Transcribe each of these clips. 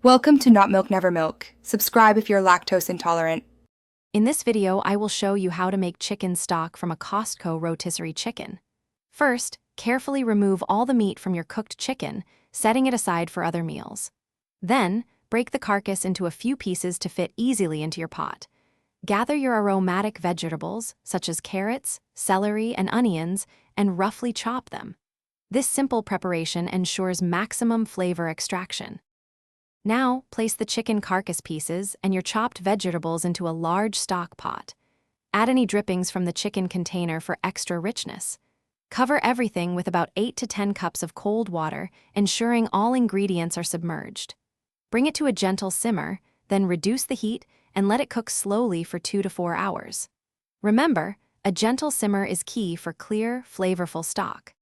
Welcome to Not Milk Never Milk. Subscribe if you're lactose intolerant. In this video, I will show you how to make chicken stock from a Costco rotisserie chicken. First, carefully remove all the meat from your cooked chicken, setting it aside for other meals. Then, break the carcass into a few pieces to fit easily into your pot. Gather your aromatic vegetables, such as carrots, celery, and onions, and roughly chop them. This simple preparation ensures maximum flavor extraction. Now, place the chicken carcass pieces and your chopped vegetables into a large stock pot. Add any drippings from the chicken container for extra richness. Cover everything with about 8 to 10 cups of cold water, ensuring all ingredients are submerged. Bring it to a gentle simmer, then reduce the heat and let it cook slowly for 2 to 4 hours. Remember, a gentle simmer is key for clear, flavorful stock.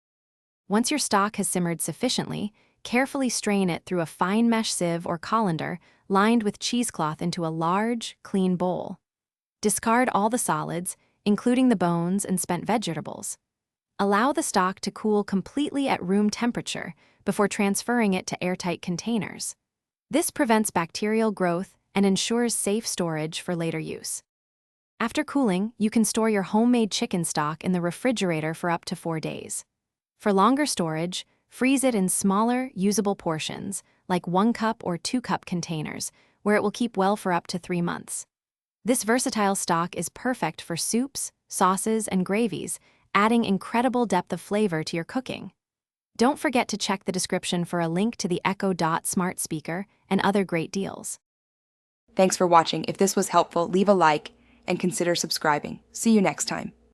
Once your stock has simmered sufficiently, carefully strain it through a fine mesh sieve or colander lined with cheesecloth into a large, clean bowl. Discard all the solids, including the bones and spent vegetables. Allow the stock to cool completely at room temperature before transferring it to airtight containers. This prevents bacterial growth and ensures safe storage for later use. After cooling, you can store your homemade chicken stock in the refrigerator for up to 4 days. For longer storage, freeze it in smaller, usable portions, like 1 cup or 2 cup containers, where it will keep well for up to 3 months. This versatile stock is perfect for soups, sauces, and gravies, adding incredible depth of flavor to your cooking. Don't forget to check the description for a link to the Echo Dot smart speaker and other great deals. Thanks for watching. If this was helpful, leave a like and consider subscribing. See you next time.